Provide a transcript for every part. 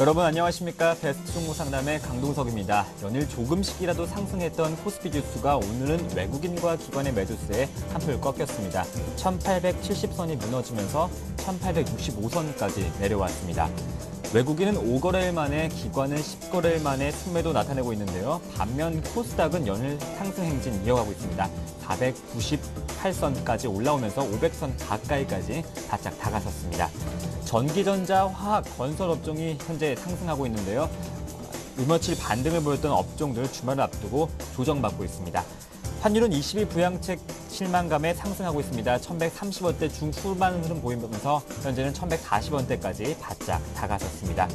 여러분 안녕하십니까. 베스트 종목 상담의 강동석입니다. 연일 조금씩이라도 상승했던 코스피 지수가 오늘은 외국인과 기관의 매도세에 한풀 꺾였습니다. 1870선이 무너지면서 1865선까지 내려왔습니다. 외국인은 5거래일 만에, 기관은 10거래일 만에 순매도 나타내고 있는데요. 반면 코스닥은 연일 상승 행진 이어가고 있습니다. 498선까지 올라오면서 500선 가까이까지 바짝 다가섰습니다. 전기전자, 화학, 건설 업종이 현재 상승하고 있는데요. 이며칠 반등을 보였던 업종들 주말을 앞두고 조정받고 있습니다. 환율은 20일 부양책 실망감에 상승하고 있습니다. 1130원대 중후반 흐름 보이면서 현재는 1140원대까지 바짝 다가섰습니다.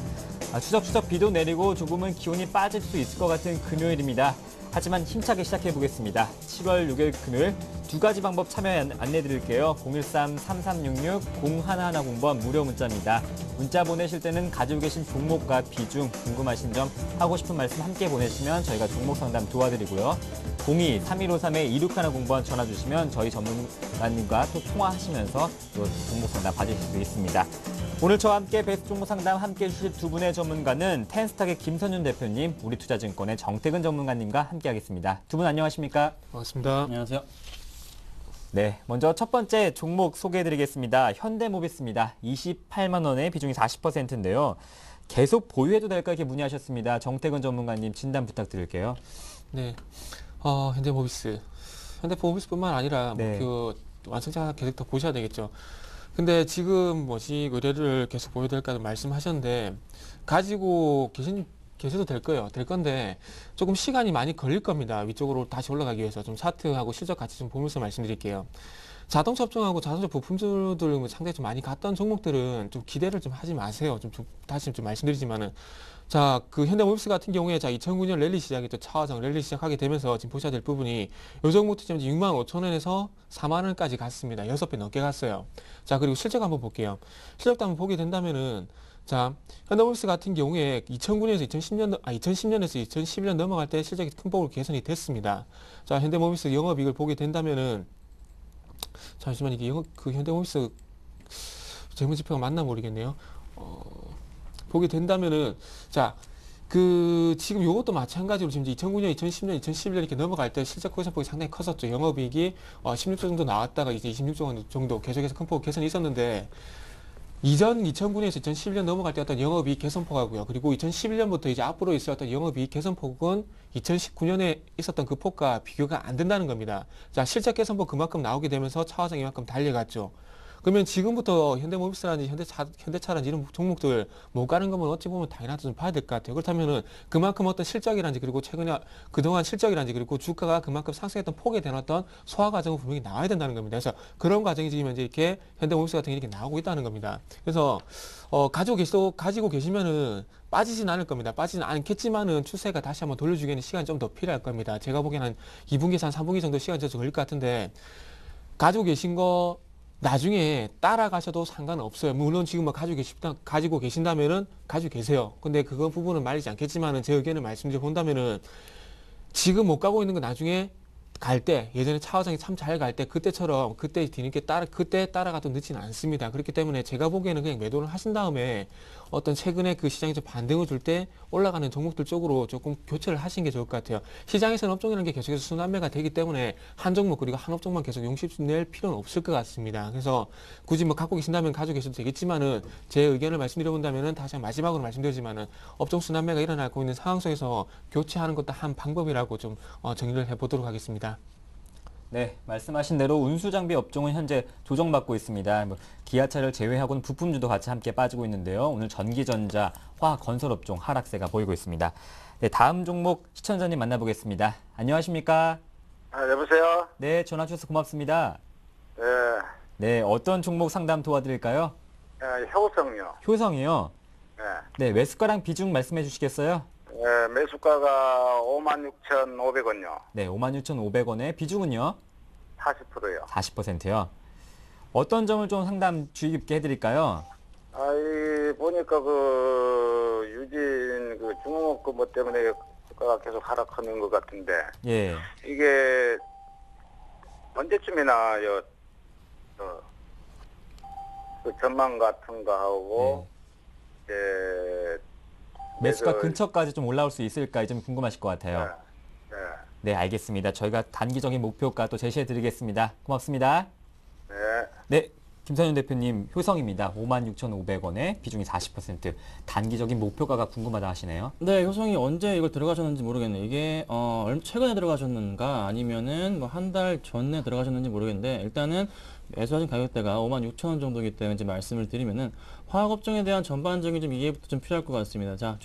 추석추석 비도 내리고 조금은 기온이 빠질 수 있을 것 같은 금요일입니다. 하지만 힘차게 시작해보겠습니다. 7월 6일 금요일 두 가지 방법 참여 안내드릴게요. 013-3366-0110번 무료 문자입니다. 문자 보내실 때는 가지고 계신 종목과 비중, 궁금하신 점, 하고 싶은 말씀 함께 보내시면 저희가 종목 상담 도와드리고요. 02-3153-2610번 전화 주시면 저희 전문가님과 또 통화하시면서 또 종목 상담 받으실 수 있습니다. 오늘 저와 함께 베스트 종목 상담 함께 해주실 두 분의 전문가는 텐스탁의 김선윤 대표님, 우리투자증권의 정태근 전문가님과 함께하겠습니다. 두 분 안녕하십니까? 반갑습니다. 안녕하세요. 네, 먼저 첫 번째 종목 소개해드리겠습니다. 현대모비스입니다. 28만 원의 비중이 40%인데요. 계속 보유해도 될까 이렇게 문의하셨습니다. 정태근 전문가님 진단 부탁드릴게요. 네, 현대모비스뿐만 아니라 네. 그 완성차 계속 더 보셔야 되겠죠. 근데 지금 의뢰를 계속 보여야 될까 말씀하셨는데 가지고 계셔도 될 거예요. 될 건데 조금 시간이 많이 걸릴 겁니다. 위쪽으로 다시 올라가기 위해서 좀 차트하고 실적 같이 좀 보면서 말씀드릴게요. 자동차 업종하고 자동차 부품주들 상당히 좀 많이 갔던 종목들은 좀 기대를 좀 하지 마세요. 다시 좀 말씀드리지만은 자, 그 현대모비스 같은 경우에 2009년 랠리 시작했죠. 차화정 랠리 시작하게 되면서 지금 보셔야 될 부분이 요 종목도 지금 65,000원에서 4만 원까지 갔습니다. 6배 넘게 갔어요. 자, 그리고 실적 한번 볼게요. 실적도 한번 보게 된다면은 자, 현대모비스 같은 경우에 2010년에서 2011년 넘어갈 때 실적이 큰 폭으로 개선이 됐습니다. 자, 현대모비스 영업이익을 보게 된다면은 잠시만 이게 현대모비스 재무지표가 맞나 모르겠네요. 보게 된다면은 자, 지금 요것도 마찬가지로 지금 2009년, 2010년, 2011년 이렇게 넘어갈 때 실적 개선폭이 상당히 컸었죠. 영업이익이 16조 정도 나왔다가 이제 26조 정도 계속해서 큰 폭 개선이 있었는데 2009년에서 2011년 넘어갈 때 어떤 영업이익 개선폭하고요. 그리고 2011년부터 이제 앞으로 있었던 영업이익 개선폭은 2019년에 있었던 그 폭과 비교가 안 된다는 겁니다. 자, 실적 개선폭 그만큼 나오게 되면서 차화정이 만큼 달려갔죠. 그러면 지금부터 현대모비스라든지 현대차라든지 이런 종목들 못 가는 거면 어찌 보면 당연하다 좀 봐야 될 것 같아요. 그렇다면은 그만큼 어떤 실적이란지 그리고 최근에 그동안 실적이란지 그리고 주가가 그만큼 상승했던 폭에 대한 어떤 소화 과정은 분명히 나와야 된다는 겁니다. 그래서 그런 과정이 지금 현재 이렇게 현대모비스 같은 게 이렇게 나오고 있다는 겁니다. 그래서 가지고 계시면은 빠지진 않을 겁니다. 빠지진 않겠지만은 추세가 다시 한번 돌려주기에는 시간이 좀 더 필요할 겁니다. 제가 보기에는 한 2분기에서 한 3분기 정도 시간이 좀 걸릴 것 같은데 가지고 계신 거 나중에 따라가셔도 상관없어요. 물론 지금 가지고 계신다면은 가지고 계세요. 근데 그건 부분은 말리지 않겠지만은 제 의견을 말씀드려 본다면은 지금 못 가고 있는 거 나중에 갈 때, 예전에 차화정이 참 잘 갈 때 그때처럼 그때 뒤늦게 그때 따라가도 늦지는 않습니다. 그렇기 때문에 제가 보기에는 그냥 매도를 하신 다음에 어떤 최근에 그 시장이 좀 반등을 줄 때 올라가는 종목들 쪽으로 조금 교체를 하시는 게 좋을 것 같아요. 시장에서는 업종이라는 게 계속해서 순환매가 되기 때문에 한 종목 그리고 한 업종만 계속 용심낼 필요는 없을 것 같습니다. 그래서 굳이 갖고 계신다면 가지고 계셔도 되겠지만은 제 의견을 말씀드려 본다면은 다시 한 마지막으로 말씀드리지만은 업종 순환매가 일어나고 있는 상황 속에서 교체하는 것도 한 방법이라고 좀 정리를 해보도록 하겠습니다. 네, 말씀하신 대로 운수장비 업종은 현재 조정받고 있습니다. 기아차를 제외하고는 부품주도 같이 함께 빠지고 있는데요. 오늘 전기전자, 화학, 건설 업종 하락세가 보이고 있습니다. 네, 다음 종목 시청자님 만나보겠습니다. 안녕하십니까? 여보세요? 네, 전화 주셔서 고맙습니다. 예, 네, 어떤 종목 상담 도와드릴까요? 효성요. 효성이요. 예, 네, 매수가랑 비중 말씀해 주시겠어요? 매수가가 56,500원요. 네, 56,500원에 비중은요? 40%요. 40%요. 어떤 점을 좀 상담 주의 깊게 해드릴까요? 보니까 유진 중공업 뭐 때문에 주가가 계속 하락하는 것 같은데, 예, 이게 언제쯤이나 그 전망 같은 거 하고, 이제 매수가 그래서- 근처까지 좀 올라올 수 있을까 좀 궁금하실 것 같아요. 네. 네, 알겠습니다. 저희가 단기적인 목표가 또 제시해 드리겠습니다. 고맙습니다. 네. 네, 김선윤 대표님 효성입니다. 56,500원에 비중이 40%. 단기적인 목표가가 궁금하다 하시네요. 네, 효성이 언제 이걸 들어가셨는지 모르겠네요. 이게 최근에 들어가셨는가 아니면은 뭐 한 달 전에 들어가셨는지 모르겠는데 일단은 매수하신 가격대가 56,000원 정도이기 때문에 이제 말씀을 드리면은 화학업종에 대한 전반적인 좀 이해부터 좀 필요할 것 같습니다. 자,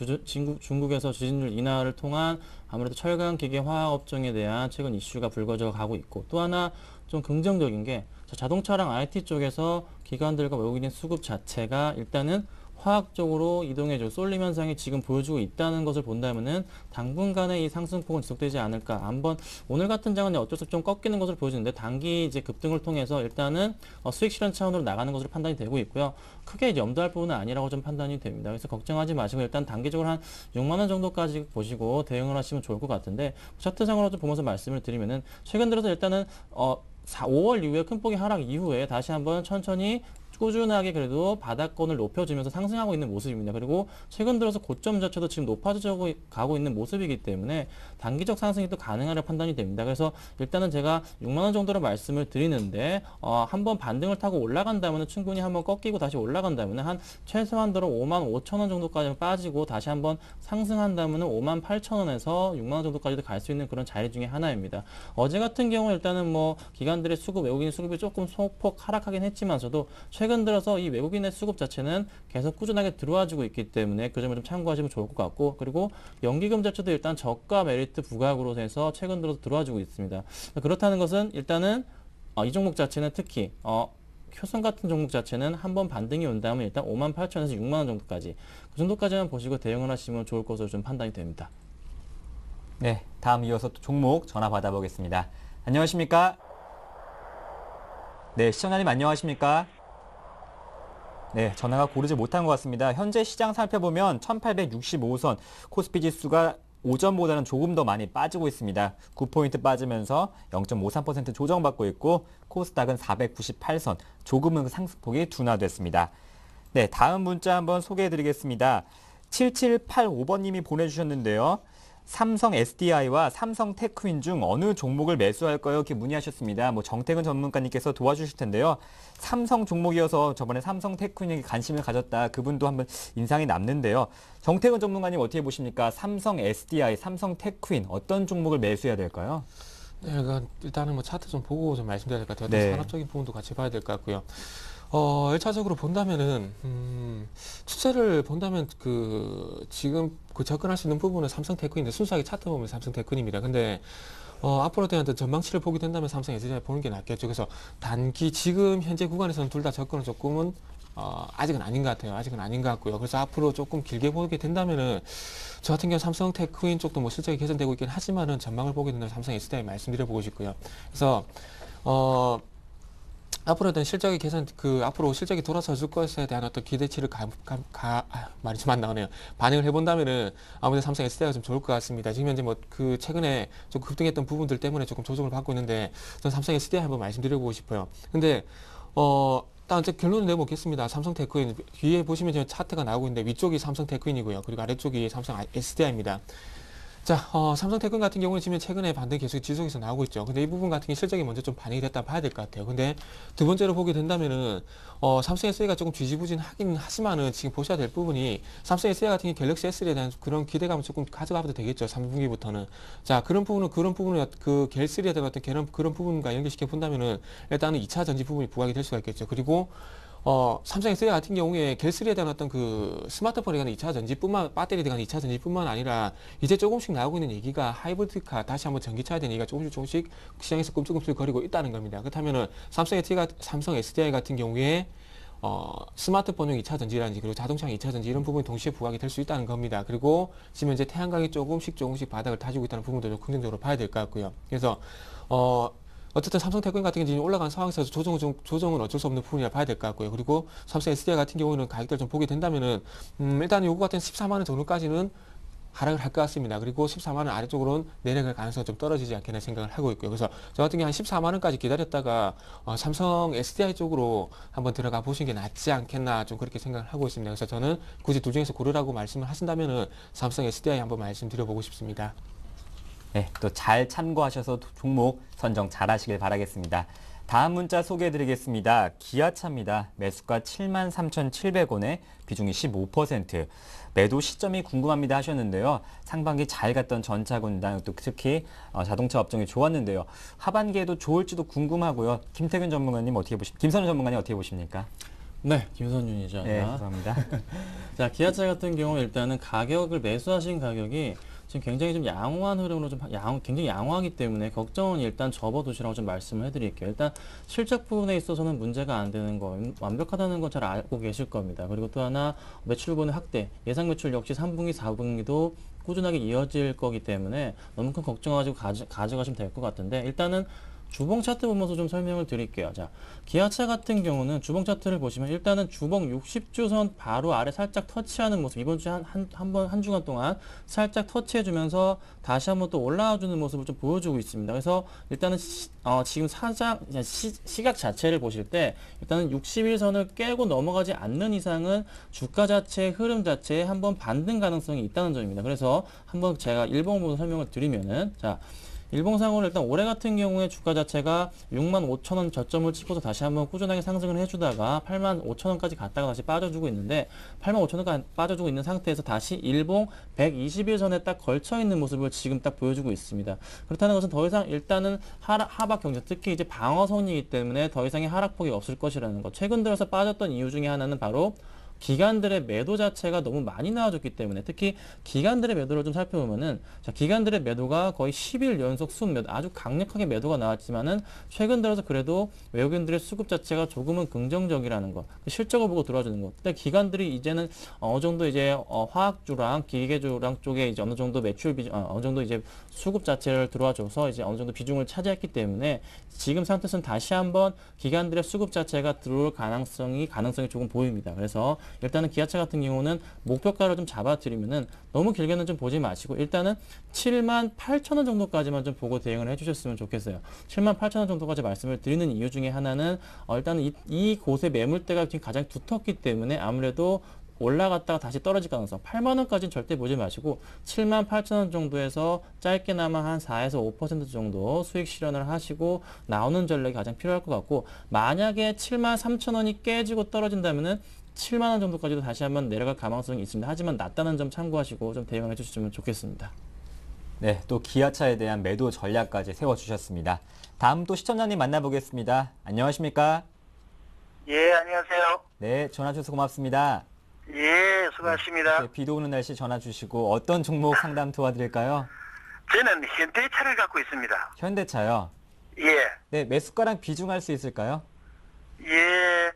중국에서 주식률 인하를 통한 아무래도 철강, 기계, 화학업종에 대한 최근 이슈가 불거져 가고 있고 또 하나 좀 긍정적인 게 자동차랑 IT 쪽에서 기관들과 외국인의 수급 자체가 일단은 화학 쪽으로 이동해줘 쏠림 현상이 지금 보여주고 있다는 것을 본다면은 당분간의 이 상승폭은 지속되지 않을까. 한번 오늘 같은 장은 어쩔 수 없이 좀 꺾이는 것을 보여주는데 단기 이제 급등을 통해서 일단은 수익 실현 차원으로 나가는 것으로 판단이 되고 있고요. 크게 이제 염두할 부분은 아니라고 좀 판단이 됩니다. 그래서 걱정하지 마시고 일단 단기적으로 한 6만 원 정도까지 보시고 대응을 하시면 좋을 것 같은데 차트상으로 좀 보면서 말씀을 드리면은 최근 들어서 일단은 5월 이후에 큰 폭의 하락 이후에 다시 한번 천천히 꾸준하게 그래도 바닥권을 높여주면서 상승하고 있는 모습입니다. 그리고 최근 들어서 고점 자체도 지금 높아져 가고 있는 모습이기 때문에 단기적 상승이 또 가능하려 판단이 됩니다. 그래서 일단은 제가 6만 원 정도로 말씀을 드리는데 한번 반등을 타고 올라간다면 충분히 한번 꺾이고 다시 올라간다면 한 최소한도로 5만 5천 원 정도까지 빠지고 다시 한번 상승한다면 5만 8천 원에서 6만 원 정도까지도 갈 수 있는 그런 자리 중에 하나입니다. 어제 같은 경우 일단은 뭐 기관들의 수급, 외국인 수급이 조금 소폭 하락하긴 했지만서도 최근 들어서 이 외국인의 수급 자체는 계속 꾸준하게 들어와주고 있기 때문에 그 점을 좀 참고하시면 좋을 것 같고 그리고 연기금 자체도 일단 저가 메리트 부각으로 해서 최근 들어서 들어와주고 있습니다. 그렇다는 것은 일단은 이 종목 자체는 특히 효성 같은 종목 자체는 한번 반등이 온다면 일단 5만 8천에서 6만 원 정도까지 그 정도까지만 보시고 대응을 하시면 좋을 것으로 좀 판단이 됩니다. 네, 다음 이어서 또 종목 전화 받아보겠습니다. 안녕하십니까? 네, 시청자님 안녕하십니까? 네, 전화가 고르지 못한 것 같습니다. 현재 시장 살펴보면 1865선 코스피 지수가 오전보다는 조금 더 많이 빠지고 있습니다. 9포인트 빠지면서 0.53% 조정받고 있고 코스닥은 498선, 조금은 상승폭이 둔화됐습니다. 네, 다음 문자 한번 소개해드리겠습니다. 7785번님이 보내주셨는데요. 삼성 SDI와 삼성 테크윈 중 어느 종목을 매수할까요? 이렇게 문의하셨습니다. 뭐 정태근 전문가님께서 도와주실 텐데요. 삼성 종목이어서 저번에 삼성 테크윈에게 관심을 가졌다. 그분도 한번 인상이 남는데요. 정태근 전문가님 어떻게 보십니까? 삼성 SDI, 삼성 테크윈 어떤 종목을 매수해야 될까요? 네, 그러니까 일단은 뭐 차트 좀 보고 좀 말씀드려야 될 것 같아요. 네. 산업적인 부분도 같이 봐야 될 것 같고요. 1차적으로 본다면은, 추세를 본다면 지금 접근할 수 있는 부분은 삼성 테크인데 순수하게 차트 보면 삼성 테크인입니다. 근데, 앞으로 대한 전망치를 보게 된다면 삼성 SDI 보는 게 낫겠죠. 그래서 단기, 지금 현재 구간에서는 둘 다 접근은 조금은, 아직은 아닌 것 같아요. 아직은 아닌 것 같고요. 그래서 앞으로 조금 길게 보게 된다면은, 저 같은 경우 삼성 테크인 쪽도 뭐 실적이 개선되고 있긴 하지만은 전망을 보게 된다면 삼성 SDI 말씀드려보고 싶고요. 그래서, 앞으로 된 실적의 개선, 앞으로 실적이 돌아서 줄 것에 대한 어떤 기대치를 말이 좀 안 나오네요. 반영을 해본다면은 아무래도 삼성 SDI가 좀 좋을 것 같습니다. 지금 현재 최근에 좀 급등했던 부분들 때문에 조금 조정을 받고 있는데, 저는 삼성 SDI 한번 말씀드려보고 싶어요. 근데, 일단 이제 결론을 내보겠습니다. 삼성 테크인. 뒤에 보시면 지금 차트가 나오고 있는데, 위쪽이 삼성 테크인이고요. 그리고 아래쪽이 삼성 SDI입니다. 자, 삼성 테크인 같은 경우는 지금 최근에 반등 계속 지속해서 나오고 있죠. 근데 이 부분 같은 게 실적이 먼저 좀 반영이 됐다 봐야 될 것 같아요. 근데 두 번째로 보게 된다면은, 삼성 SDI가 조금 뒤지부진하긴 하지만은 지금 보셔야 될 부분이 삼성 SDI 같은 경우 갤럭시 S3에 대한 그런 기대감을 조금 가져가도 되겠죠. 3분기부터는. 자, 그런 부분을 갤3에 대한 어떤 그런 부분과 연결시켜 본다면은 일단은 2차 전지 부분이 부각이 될 수가 있겠죠. 그리고 삼성 SDI 같은 경우에 갤3에 대한 어떤 스마트폰에 관한 2차 전지뿐만, 배터리에 관한 2차 전지뿐만 아니라 이제 조금씩 나오고 있는 얘기가 하이브리드카, 다시 한번 전기차에 대한 얘기가 조금씩 시장에서 꿈틀꿈틀 거리고 있다는 겁니다. 그렇다면은 삼성 SDI 같은 경우에 스마트폰용 2차 전지라든지 그리고 자동차용 2차 전지 이런 부분이 동시에 부각이 될 수 있다는 겁니다. 그리고 지금 현재 태양광이 조금씩 바닥을 다지고 있다는 부분도 좀 긍정적으로 봐야 될 것 같고요. 그래서 어쨌든 삼성 테크인 같은 경우는 올라간 상황에서 조정은 어쩔 수 없는 부분이라 봐야 될 것 같고요. 그리고 삼성 SDI 같은 경우는 가격대를 좀 보게 된다면은, 일단 요거 같은 14만 원 정도까지는 하락을 할 것 같습니다. 그리고 14만 원 아래쪽으로는 내려갈 가능성이 좀 떨어지지 않겠나 생각을 하고 있고요. 그래서 저 같은 경우 한 14만 원까지 기다렸다가 삼성 SDI 쪽으로 한번 들어가 보시는 게 낫지 않겠나 좀 그렇게 생각을 하고 있습니다. 그래서 저는 굳이 둘 중에서 고르라고 말씀을 하신다면은 삼성 SDI 한번 말씀드려보고 싶습니다. 네, 또 잘 참고하셔서 종목 선정 잘 하시길 바라겠습니다. 다음 문자 소개해드리겠습니다. 기아차입니다. 매수가 73,700원에 비중이 15%. 매도 시점이 궁금합니다 하셨는데요. 상반기 잘 갔던 전차군당 또 특히 자동차 업종이 좋았는데요. 하반기에도 좋을지도 궁금하고요. 김태균 전문가님 김선우 전문가님 어떻게 보십니까? 네, 김선윤이죠. 네, 감사합니다. 자, 기아차 같은 경우 일단은 가격을 매수하신 가격이 지금 굉장히 좀 양호한 흐름으로 굉장히 양호하기 때문에 걱정은 일단 접어두시라고 좀 말씀을 해드릴게요. 일단 실적 부분에 있어서는 문제가 안 되는 거, 완벽하다는 건 잘 알고 계실 겁니다. 그리고 또 하나 매출분의 확대, 예상 매출 역시 3분기, 4분기도 꾸준하게 이어질 거기 때문에 너무 큰 걱정하시고 가져가시면 될 것 같은데 일단은 주봉 차트 보면서 좀 설명을 드릴게요. 자, 기아차 같은 경우는 주봉 차트를 보시면 일단은 주봉 60주선 바로 아래 살짝 터치하는 모습, 이번 주에 한 주간 동안 살짝 터치해주면서 다시 한번 또 올라와주는 모습을 좀 보여주고 있습니다. 그래서 일단은 지금 시각 자체를 보실 때 일단은 61선을 깨고 넘어가지 않는 이상은 주가 자체의 흐름 자체에 한번 반등 가능성이 있다는 점입니다. 그래서 한번 제가 일봉으로 설명을 드리면은 자, 일봉상으로 일단 올해 같은 경우에 주가 자체가 65,000원 저점을 찍고서 다시 한번 꾸준하게 상승을 해주다가 85,000원까지 갔다가 다시 빠져주고 있는데 85,000원까지 빠져주고 있는 상태에서 다시 일봉 121선에 딱 걸쳐 있는 모습을 지금 딱 보여주고 있습니다. 그렇다는 것은 더 이상 일단은 하박 경제, 특히 이제 방어선이기 때문에 더 이상의 하락폭이 없을 것이라는 것. 최근 들어서 빠졌던 이유 중에 하나는 바로 기관들의 매도 자체가 너무 많이 나와줬기 때문에 특히 기관들의 매도를 좀 살펴보면은 자, 기관들의 매도가 거의 10일 연속 순매도 아주 강력하게 매도가 나왔지만은 최근 들어서 그래도 외국인들의 수급 자체가 조금은 긍정적이라는 거, 실적을 보고 들어와주는 거. 근데 기관들이 이제는 어느 정도 이제 화학주랑 기계주랑 쪽에 이제 어느 정도 매출 비중, 어느 정도 이제 수급 자체를 들어와줘서 이제 어느 정도 비중을 차지했기 때문에 지금 상태에서는 다시 한번 기관들의 수급 자체가 들어올 가능성이 조금 보입니다. 그래서 일단은 기아차 같은 경우는 목표가를 좀 잡아드리면은 너무 길게는 좀 보지 마시고 일단은 78,000원 정도까지만 좀 보고 대응을 해주셨으면 좋겠어요. 78,000원 정도까지 말씀을 드리는 이유 중에 하나는 일단은 이 곳의 매물대가 지금 가장 두텁기 때문에 아무래도 올라갔다가 다시 떨어질 가능성 8만원까지는 절대 보지 마시고 78,000원 정도에서 짧게나마 한 4에서 5% 정도 수익 실현을 하시고 나오는 전략이 가장 필요할 것 같고 만약에 73,000원이 깨지고 떨어진다면은 7만원 정도까지도 다시 한번 내려갈 가능성이 있습니다. 하지만 낮다는 점 참고하시고 좀 대응을 해주시면 좋겠습니다. 네, 또 기아차에 대한 매도 전략까지 세워주셨습니다. 다음 또 시청자님 만나보겠습니다. 안녕하십니까? 예, 안녕하세요. 네, 전화 주셔서 고맙습니다. 예, 수고하십니다. 네, 비도 오는 날씨 전화 주시고 어떤 종목 상담 도와드릴까요? 저는 현대차를 갖고 있습니다. 현대차요. 예, 네, 매수가랑 비중할 수 있을까요? 예,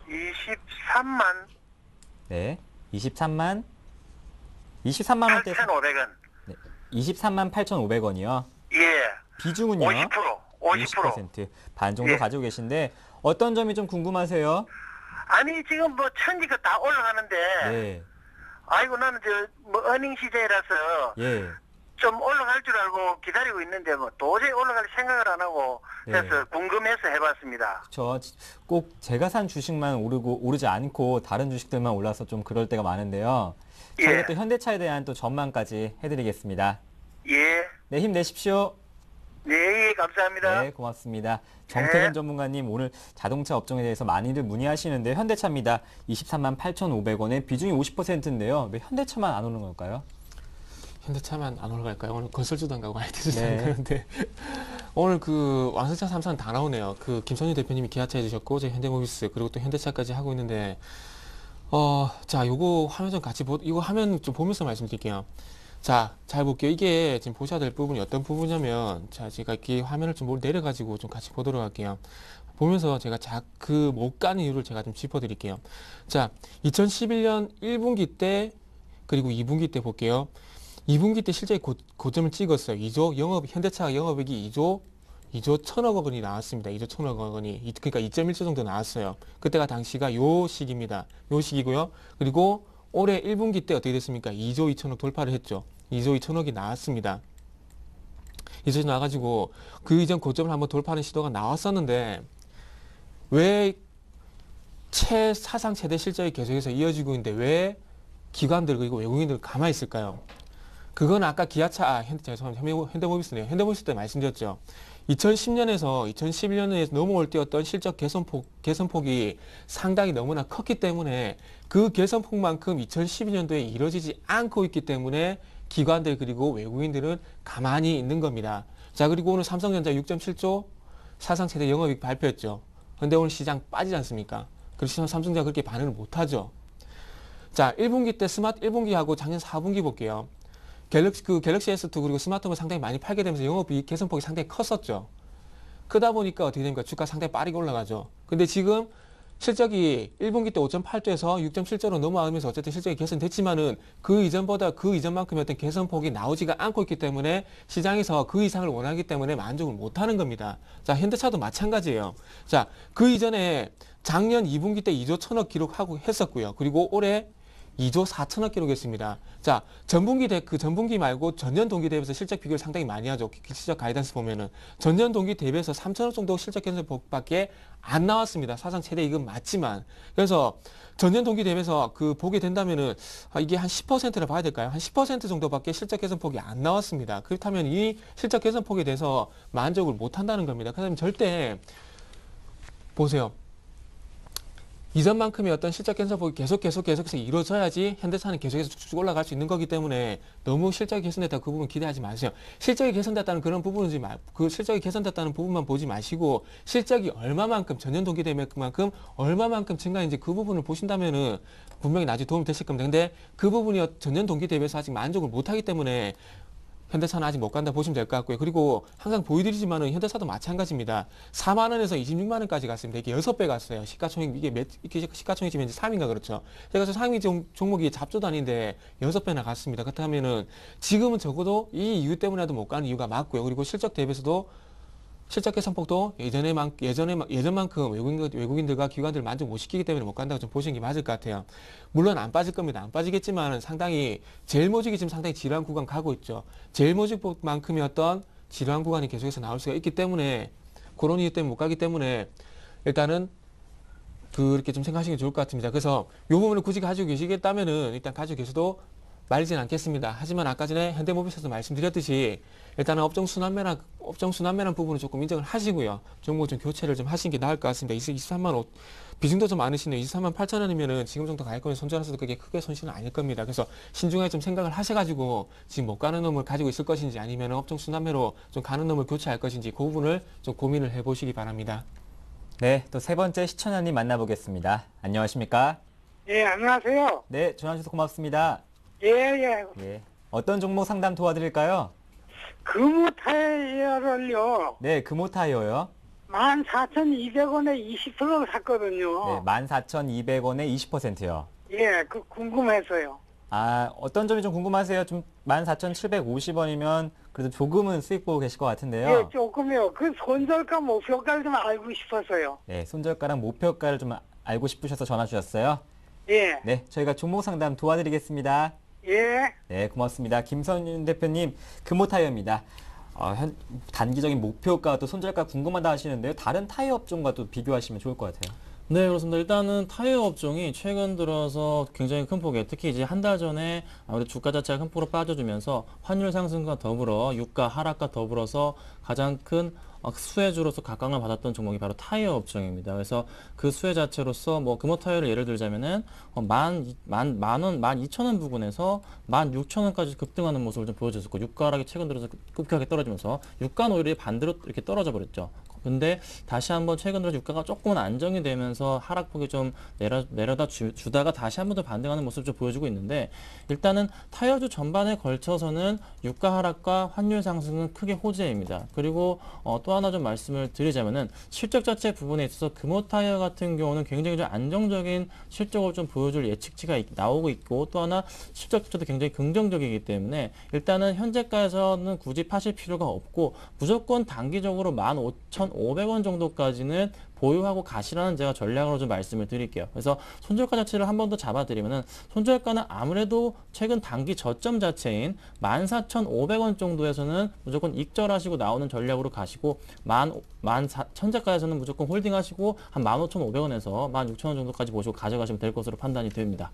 23만 네, 23만 원대 8,500원. 23만 8,500원이요. 예, 비중은요? 50%. 반 정도 예. 가지고 계신데 어떤 점이 좀 궁금하세요? 아니, 지금 뭐 천지가 다 올라가는데, 네, 아이고, 나는 어닝 시제라서 예, 좀 올라갈 줄 알고 기다리고 있는데, 뭐, 도저히 올라갈 생각을 안 하고, 그래서 네. 궁금해서 해봤습니다. 꼭 제가 산 주식만 오르지 않고 다른 주식들만 올라서 좀 그럴 때가 많은데요. 저희가 예. 또 현대차에 대한 또 전망까지 해드리겠습니다. 예, 네, 힘내십시오. 네, 감사합니다. 네, 고맙습니다. 정태근 네. 전문가님 오늘 자동차 업종에 대해서 많이들 문의하시는데 현대차입니다. 23만 8,500원에 비중이 50%인데요. 왜 현대차만 안 오는 걸까요? 현대차만 안 올라갈까요? 오늘 건설주도 안 가고 IT주도 안 네. 가는데 오늘 그 왕세차 3사는 다 나오네요. 그 김선희 대표님이 기아차 해주셨고 저 현대모비스 그리고 또 현대차까지 하고 있는데 자 요거 화면 좀 같이 이거 화면 좀 보면서 말씀드릴게요. 자, 잘 볼게요. 이게 지금 보셔야 될 부분이 어떤 부분이냐면 자, 제가 이렇게 화면을 좀 내려가지고 좀 같이 보도록 할게요. 보면서 제가 그 못 가는 이유를 제가 좀 짚어드릴게요. 자, 2011년 1분기 때 그리고 2분기 때 볼게요. 2분기 때 실제 고점을 찍었어요. 현대차가 영업이익이 2조 1천억 원이 나왔습니다. 2조 1천억 원이. 그러니까 2.1조 정도 나왔어요. 그때가 당시가 요 시기입니다. 요 시기고요. 그리고 올해 1분기 때 어떻게 됐습니까? 2조 2천억 돌파를 했죠. 2조 2천억이 나왔습니다. 2조 나와가지고 그 이전 고점을 한번 돌파하는 시도가 나왔었는데 왜 사상 최대 실적이 계속해서 이어지고 있는데 왜 기관들 그리고 외국인들 가만히 있을까요? 그건 아까 현대모비스네요. 현대모비스 때 말씀드렸죠. 2010년에서 2011년에 넘어올 때였던 실적 개선폭이 상당히 너무나 컸기 때문에 그 개선폭만큼 2012년도에 이루어지지 않고 있기 때문에 기관들 그리고 외국인들은 가만히 있는 겁니다. 자, 그리고 오늘 삼성전자 6.7조 사상 최대 영업이익 발표했죠. 근데 오늘 시장 빠지지 않습니까? 그래서 삼성전자 그렇게 반응을 못하죠. 자, 1분기 때 1분기하고 작년 4분기 볼게요. 갤럭시 S2 그리고 스마트폰 상당히 많이 팔게 되면서 영업이익 개선폭이 상당히 컸었죠. 크다 보니까 어떻게 됩니까? 주가 상당히 빠르게 올라가죠. 근데 지금 실적이 1분기 때 5.8조에서 6.7조로 넘어가면서 어쨌든 실적이 개선됐지만은 그 이전만큼의 어떤 개선폭이 나오지가 않고 있기 때문에 시장에서 그 이상을 원하기 때문에 만족을 못하는 겁니다. 자, 현대차도 마찬가지예요. 자, 그 이전에 작년 2분기 때 2조 1천억 기록하고 했었고요. 그리고 올해 2조 4천억 기록했습니다. 자, 전분기 말고 전년 동기 대비해서 실적 비교를 상당히 많이 하죠. 실적 가이던스 보면은 전년 동기 대비해서 3천억 정도 실적 개선폭밖에 안 나왔습니다. 사상 최대 이건 맞지만. 그래서 전년 동기 대비해서 보게 된다면은 이게 한 10%를 봐야 될까요? 한 10% 정도밖에 실적 개선폭이 안 나왔습니다. 그렇다면 이 실적 개선폭에 대해서 만족을 못 한다는 겁니다. 그러면 절대 보세요. 이전만큼의 어떤 실적 개선폭이 계속해서 이루어져야지 현대차는 계속해서 쭉쭉 올라갈 수 있는 거기 때문에 너무 실적이 개선됐다고 그 부분 기대하지 마세요. 실적이 개선됐다는 그런 그 실적이 개선됐다는 부분만 보지 마시고 실적이 얼마만큼 전년 동기 대비만큼 얼마만큼 증가인지 그 부분을 보신다면은 분명히 나중에 도움이 되실 겁니다. 근데 그 부분이 전년 동기 대비해서 아직 만족을 못하기 때문에 현대차는 아직 못 간다 보시면 될 것 같고요. 그리고 항상 보여드리지만은 현대차도 마찬가지입니다. 4만 원에서 26만 원까지 갔습니다. 이게 6배 갔어요. 시가총액 이게 시가총액 지금 현재 3위인가 그렇죠. 그래서 상위 종목이 잡조도 아닌데 6배나 갔습니다. 그렇다면은 지금은 적어도 이 이유 때문에라도 못 가는 이유가 맞고요. 그리고 실적 대비해서도 실적 개선폭도 예전만큼 외국인들과 기관들 만족 못 시키기 때문에 못 간다고 좀 보시는 게 맞을 것 같아요. 물론 안 빠질 겁니다. 안 빠지겠지만 상당히 제일모직이 지금 상당히 지루한 구간 가고 있죠. 제일모직만큼의 어떤 지루한 구간이 계속해서 나올 수가 있기 때문에 그런 이유 때문에 못 가기 때문에 일단은 그렇게 좀 생각하시는 게 좋을 것 같습니다. 그래서 이 부분을 굳이 가지고 계시겠다면은 일단 가지고 계셔도 말리진 않겠습니다. 하지만 아까 전에 현대모비스에서 말씀드렸듯이 일단은 업종 순환매란 부분을 조금 인정을 하시고요. 종목 좀 교체를 좀 하시는 게 나을 것 같습니다. 23만 5, 비중도 좀 많으시네요. 23만 8천 원이면은 지금 정도 가격권에 손절하셔도 그게 크게 손실은 아닐 겁니다. 그래서 신중하게 좀 생각을 하셔가지고 지금 못 가는 놈을 가지고 있을 것인지 아니면 업종 순환매로 좀 가는 놈을 교체할 것인지 그 부분을 좀 고민을 해보시기 바랍니다. 네, 또 세 번째 시청자님 만나보겠습니다. 안녕하십니까? 예, 안녕하세요. 네, 전화 주셔서 고맙습니다. 예. 예. 어떤 종목 상담 도와드릴까요? 금호 타이어를요. 네, 금호타이어요. 14,200원에 20% 샀거든요. 네, 14,200원에 20%요. 예, 그 궁금해서요. 아, 어떤 점이 좀 궁금하세요? 좀 14,750원이면 그래도 조금은 수익 보고 계실 것 같은데요. 예, 조금요. 그 손절가 목표가를 좀 알고 싶어서요. 네, 손절가랑 목표가를 좀 알고 싶으셔서 전화 주셨어요. 예. 네, 저희가 종목 상담 도와드리겠습니다. 예. 네, 고맙습니다. 김선윤 대표님, 금호타이어입니다. 단기적인 목표가 또 손절가 궁금하다 하시는데요. 다른 타이어 업종과 또 비교하시면 좋을 것 같아요. 네, 그렇습니다. 일단은 타이어 업종이 최근 들어서 굉장히 큰 폭에 특히 이제 한 달 전에 아무래도 주가 자체가 큰 폭으로 빠져주면서 환율 상승과 더불어 유가 하락과 더불어서 가장 큰 수혜주로서 각광을 받았던 종목이 바로 타이어 업종입니다. 그래서 그 수혜 자체로서 뭐 금호 타이어를 예를 들자면은 12,000원 부근에서 16,000원까지 급등하는 모습을 좀 보여줬었고 유가 하락이 최근 들어서 급격하게 떨어지면서 유가는 오히려 반대로 이렇게 떨어져 버렸죠. 근데 다시 한번 최근 들어 유가가 조금은 안정이 되면서 하락폭이 좀 내려다 주다가 다시 한번 더 반등하는 모습을 좀 보여주고 있는데 일단은 타이어주 전반에 걸쳐서는 유가 하락과 환율 상승은 크게 호재입니다. 그리고 또 하나 좀 말씀을 드리자면은 실적 자체 부분에 있어서 금호 타이어 같은 경우는 굉장히 좀 안정적인 실적을 좀 보여줄 예측치가 나오고 있고 또 하나 실적 자체도 굉장히 긍정적이기 때문에 일단은 현재가에서는 굳이 파실 필요가 없고 무조건 단기적으로 24,500원 정도까지는 보유하고 가시라는 제가 전략으로 좀 말씀을 드릴게요. 그래서 손절가 자체를 한 번 더 잡아드리면은 손절가는 아무래도 최근 단기 저점 자체인 14,500원 정도에서는 무조건 익절하시고 나오는 전략으로 가시고 14,000자까지는 무조건 홀딩하시고 한 15,500원에서 16,000원 정도까지 보시고 가져가시면 될 것으로 판단이 됩니다.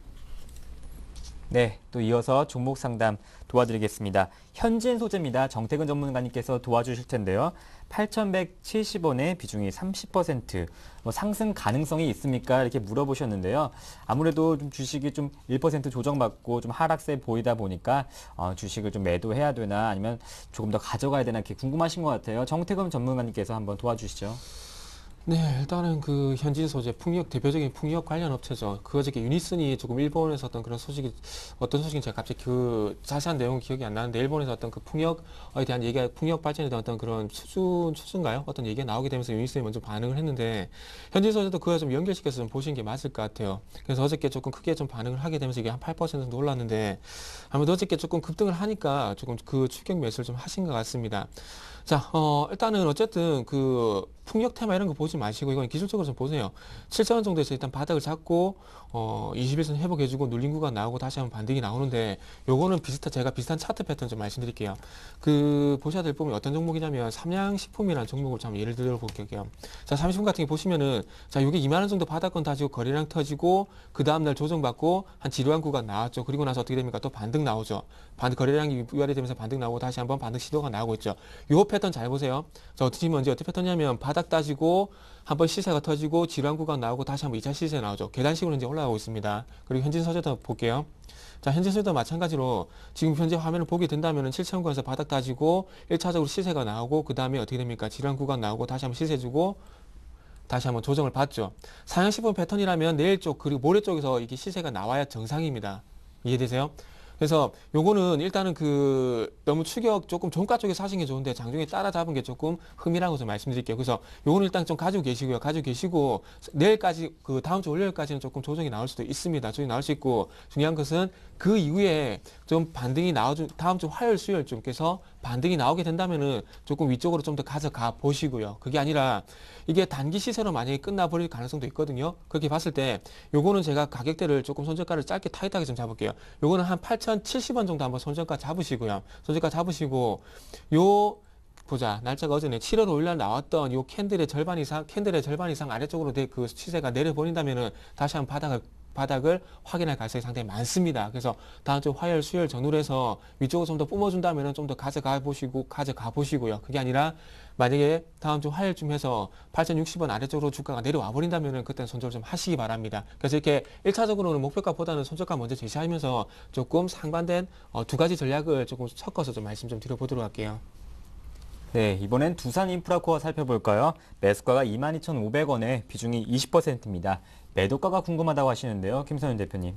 네, 또 이어서 종목 상담 도와드리겠습니다. 현진 소재입니다. 정태근 전문가님께서 도와주실 텐데요. 8,170원의 비중이 30%, 상승 가능성이 있습니까? 이렇게 물어보셨는데요. 아무래도 좀 주식이 좀 1% 조정받고 좀 하락세 보이다 보니까 주식을 좀 매도해야 되나 아니면 조금 더 가져가야 되나 이렇게 궁금하신 것 같아요. 정태근 전문가님께서 한번 도와주시죠. 네, 일단은 그 현진 소재 풍력 대표적인 풍력 관련 업체죠. 그 어저께 유니슨이 조금 일본에서 어떤 그런 소식이 어떤 소식인지 제가 갑자기 그 자세한 내용은 기억이 안 나는데 일본에서 어떤 그 풍력에 대한 얘기가 풍력 발전에 대한 어떤 그런 추진가요? 어떤 얘기가 나오게 되면서 유니슨이 먼저 반응을 했는데 현진 소재도 그거 좀 연결시켜서 좀 보시는 게 맞을 것 같아요. 그래서 어저께 조금 크게 좀 반응을 하게 되면서 이게 한 8% 정도 올랐는데 아무래도 어저께 조금 급등을 하니까 조금 그 추격 매수를 좀 하신 것 같습니다. 자, 일단은 어쨌든 그 풍력 테마 이런 거 보지 마시고 이건 기술적으로 좀 보세요. 7,000원 정도에서 일단 바닥을 잡고 21선 회복해주고 눌린 구간 나오고 다시 한번 반등이 나오는데 요거는 제가 비슷한 차트 패턴 좀 말씀드릴게요. 그 보셔야 될 부분이 어떤 종목이냐면 삼양식품이라는 종목을 좀 예를 들어 볼게요. 자, 삼양식품 같은 게 보시면은 자, 요게 2만 원 정도 바닥권 다지고 거래량 터지고 그 다음 날 조정받고 한 지루한 구간 나왔죠. 그리고 나서 어떻게 됩니까? 또 반등 나오죠. 거래량이 유발이 되면서 반등 나오고 다시 한번 반등 시도가 나오고 있죠. 요 패턴 잘 보세요. 자, 어떻게 패턴이냐면 바닥 따지고 한번 시세가 터지고 지루한 구간 나오고 다시 한번 2차 시세 나오죠. 계단식으로 이제 올라가고 있습니다. 그리고 현진 소재도 볼게요. 자, 현진 소재도 마찬가지로 지금 현재 화면을 보게 된다면은 7,000원에서 바닥 따지고 1차적으로 시세가 나오고 그 다음에 어떻게 됩니까? 지루한 구간 나오고 다시 한번 시세 주고 다시 한번 조정을 받죠. 상향식분 패턴이라면 내일 쪽 그리고 모레 쪽에서 이게 시세가 나와야 정상입니다. 이해되세요? 그래서 요거는 일단은 그 너무 추격 조금 종가 쪽에서 하신 게 좋은데 장중에 따라잡은 게 조금 흠이라고 좀 말씀드릴게요. 그래서 요거는 일단 좀 가지고 계시고요. 가지고 계시고 내일까지 그 다음 주 월요일까지는 조금 조정이 나올 수도 있습니다. 조정이 나올 수 있고 중요한 것은 그 이후에 좀 반등이 다음 주 화요일 수요일쯤께서 반등이 나오게 된다면은 조금 위쪽으로 좀 더 가져가 보시고요. 그게 아니라 이게 단기 시세로 만약에 끝나버릴 가능성도 있거든요. 그렇게 봤을 때 요거는 제가 가격대를 조금 손절가를 짧게 타이트하게 좀 잡을게요. 요거는 한 8,070원 정도 한번 손절가 잡으시고요. 손절가 잡으시고 보자. 날짜가 어제네. 7월 5일 날 나왔던 요 캔들의 절반 이상 아래쪽으로 그 시세가 내려버린다면은 다시 한번 바닥을 확인할 가능성이 상당히 많습니다. 그래서 다음 주 화요일, 수요일 전후로 해서 위쪽을 좀 더 뿜어준다면 좀 더 가져가 보시고요. 그게 아니라 만약에 다음 주 화요일쯤 해서 8,060원 아래쪽으로 주가가 내려와 버린다면 그때는 손절 좀 하시기 바랍니다. 그래서 이렇게 1차적으로는 목표가보다는 손절가 먼저 제시하면서 조금 상반된 두 가지 전략을 조금 섞어서 좀 말씀 좀 드려보도록 할게요. 네, 이번엔 두산인프라코어 살펴볼까요? 매수가가 22,500원에 비중이 20%입니다. 매도가가 궁금하다고 하시는데요. 김선윤 대표님.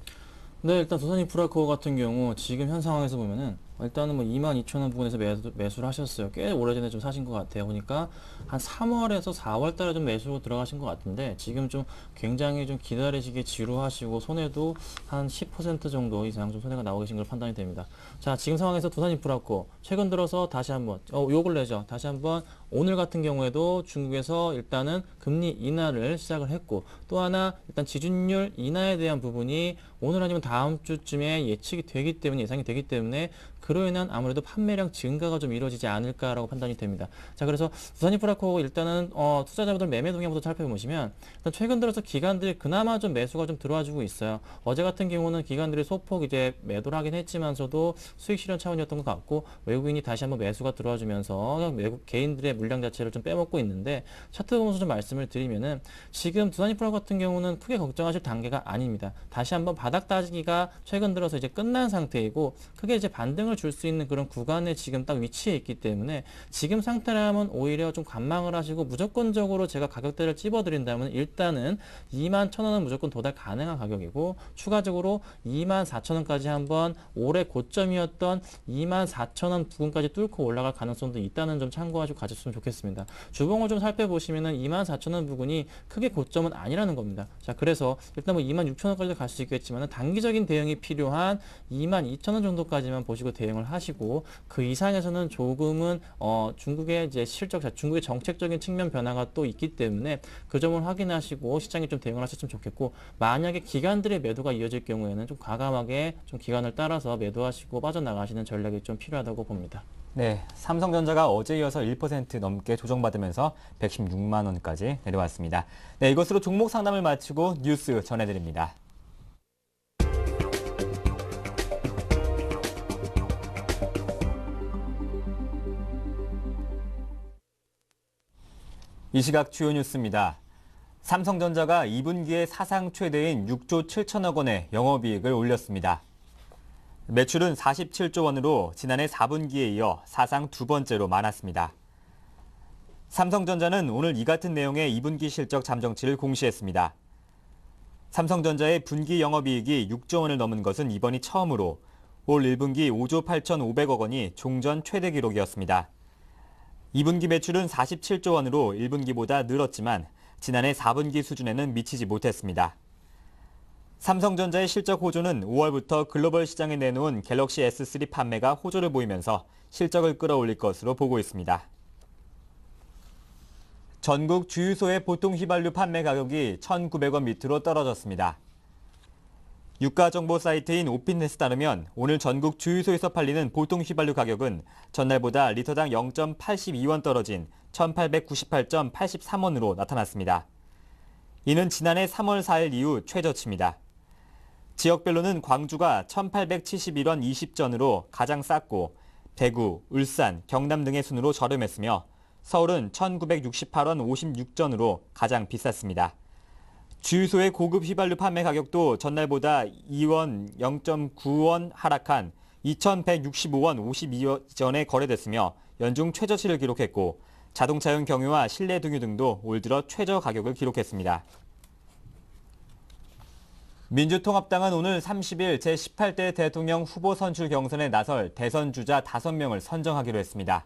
네, 일단 두산인프라코어 같은 경우 지금 현 상황에서 보면은 일단은 뭐 22,000원 부근에서 매수를 하셨어요. 꽤 오래전에 좀 사신 것 같아요. 보니까 한 3월에서 4월 달에 좀 매수 들어가신 것 같은데 지금 좀 굉장히 좀 기다리시기 지루하시고 손해도 한 10% 정도 이상 좀 손해가 나오고 계신 걸 판단이 됩니다. 자, 지금 상황에서 두산인프라코어 최근 들어서 다시 한번 요 근래죠. 다시 한번 오늘 같은 경우에도 중국에서 일단은 금리 인하를 시작을 했고 또 하나 일단 지준율 인하에 대한 부분이 오늘 아니면 다음 주쯤에 예측이 되기 때문에 예상이 되기 때문에 그로 인한 아무래도 판매량 증가가 좀 이루어지지 않을까라고 판단이 됩니다. 자, 그래서 두산인프라코어 일단은 투자자분들 매매 동향부터 살펴보시면 일단 최근 들어서 기관들이 그나마 좀 매수가 좀 들어와주고 있어요. 어제 같은 경우는 기관들이 소폭 이제 매도를 하긴 했지만서도 수익 실현 차원이었던 것 같고 외국인이 다시 한번 매수가 들어와주면서 외국 개인들의 물량 자체를 좀 빼먹고 있는데 차트 보면서 좀 말씀을 드리면은 지금 두산인프라 같은 경우는 크게 걱정하실 단계가 아닙니다. 다시 한번 바닥 따지기가 최근 들어서 이제 끝난 상태이고 크게 이제 반등을 줄 수 있는 그런 구간에 지금 딱 위치해 있기 때문에 지금 상태라면 오히려 좀 관망을 하시고 무조건적으로 제가 가격대를 찝어드린다면 일단은 21,000원은 무조건 도달 가능한 가격이고 추가적으로 24,000원까지 한번 올해 고점이었던 24,000원 부근까지 뚫고 올라갈 가능성도 있다는 점 참고하시고 가셨으면 좀 좋겠습니다. 주봉을 좀 살펴보시면은 24,000원 부근이 크게 고점은 아니라는 겁니다. 자, 그래서 일단 뭐 26,000원까지 갈 수 있겠지만 단기적인 대응이 필요한 22,000원 정도까지만 보시고 대응을 하시고 그 이상에서는 조금은 중국의 이제 중국의 정책적인 측면 변화가 또 있기 때문에 그 점을 확인하시고 시장에 좀 대응을 하셨으면 좋겠고 만약에 기관들의 매도가 이어질 경우에는 좀 과감하게 좀 기관을 따라서 매도하시고 빠져나가시는 전략이 좀 필요하다고 봅니다. 네, 삼성전자가 어제 이어서 1% 넘게 조정받으면서 116만 원까지 내려왔습니다. 네, 이것으로 종목 상담을 마치고 뉴스 전해드립니다. 이 시각 주요 뉴스입니다. 삼성전자가 2분기에 사상 최대인 6조 7천억 원의 영업이익을 올렸습니다. 매출은 47조 원으로 지난해 4분기에 이어 사상 두 번째로 많았습니다. 삼성전자는 오늘 이 같은 내용의 2분기 실적 잠정치를 공시했습니다. 삼성전자의 분기 영업이익이 6조 원을 넘은 것은 이번이 처음으로 올 1분기 5조 8,500억 원이 종전 최대 기록이었습니다. 2분기 매출은 47조 원으로 1분기보다 늘었지만 지난해 4분기 수준에는 미치지 못했습니다. 삼성전자의 실적 호조는 5월부터 글로벌 시장에 내놓은 갤럭시 S3 판매가 호조를 보이면서 실적을 끌어올릴 것으로 보고 있습니다. 전국 주유소의 보통 휘발유 판매 가격이 1,900원 밑으로 떨어졌습니다. 유가 정보 사이트인 오피넷에 따르면 오늘 전국 주유소에서 팔리는 보통 휘발유 가격은 전날보다 리터당 0.82원 떨어진 1,898.83원으로 나타났습니다. 이는 지난해 3월 4일 이후 최저치입니다. 지역별로는 광주가 1,871원 20전으로 가장 쌌고 대구, 울산, 경남 등의 순으로 저렴했으며 서울은 1,968원 56전으로 가장 비쌌습니다. 주유소의 고급 휘발유 판매 가격도 전날보다 2원 0.9원 하락한 2,165원 52전에 거래됐으며 연중 최저치를 기록했고 자동차용 경유와 실내 등유 등도 올 들어 최저 가격을 기록했습니다. 민주통합당은 오늘 30일 제18대 대통령 후보 선출 경선에 나설 대선 주자 5명을 선정하기로 했습니다.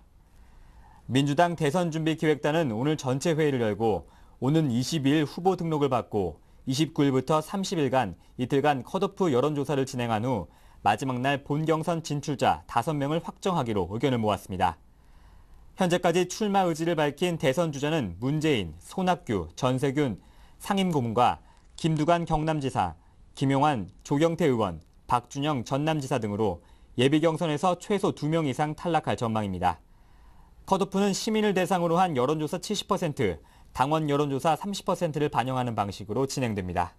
민주당 대선준비기획단은 오늘 전체 회의를 열고 오는 22일 후보 등록을 받고 29일부터 30일간 이틀간 컷오프 여론조사를 진행한 후 마지막 날 본경선 진출자 5명을 확정하기로 의견을 모았습니다. 현재까지 출마 의지를 밝힌 대선 주자는 문재인, 손학규, 전세균 상임고문과 김두관 경남지사, 김용환, 조경태 의원, 박준영 전남지사 등으로 예비경선에서 최소 2명 이상 탈락할 전망입니다. 컷오프는 시민을 대상으로 한 여론조사 70%, 당원 여론조사 30%를 반영하는 방식으로 진행됩니다.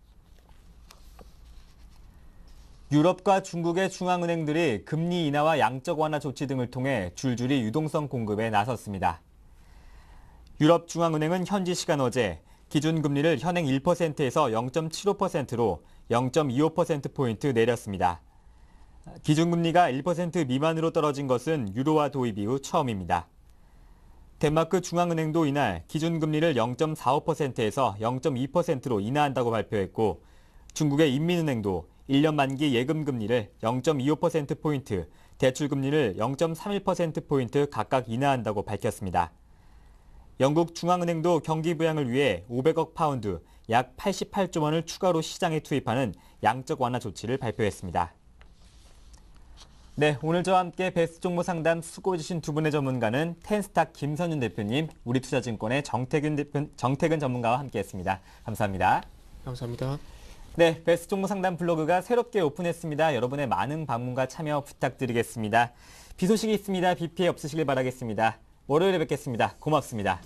유럽과 중국의 중앙은행들이 금리 인하와 양적 완화 조치 등을 통해 줄줄이 유동성 공급에 나섰습니다. 유럽 중앙은행은 현지 시간 어제 기준금리를 현행 1%에서 0.75%로 0.25%포인트 내렸습니다. 기준금리가 1% 미만으로 떨어진 것은 유로화 도입 이후 처음입니다. 덴마크 중앙은행도 이날 기준금리를 0.45%에서 0.2%로 인하한다고 발표했고 중국의 인민은행도 1년 만기 예금금리를 0.25%포인트, 대출금리를 0.31%포인트 각각 인하한다고 밝혔습니다. 영국 중앙은행도 경기 부양을 위해 500억 파운드, 약 88조 원을 추가로 시장에 투입하는 양적 완화 조치를 발표했습니다. 네, 오늘 저와 함께 베스트 종목 상담 수고해주신 두 분의 전문가는 텐스탁 김선윤 대표님, 우리투자증권의 정태근 전문가와 함께했습니다. 감사합니다. 감사합니다. 네, 베스트 종목 상담 블로그가 새롭게 오픈했습니다. 여러분의 많은 방문과 참여 부탁드리겠습니다. 비 소식이 있습니다. 비 피해 없으시길 바라겠습니다. 월요일에 뵙겠습니다. 고맙습니다.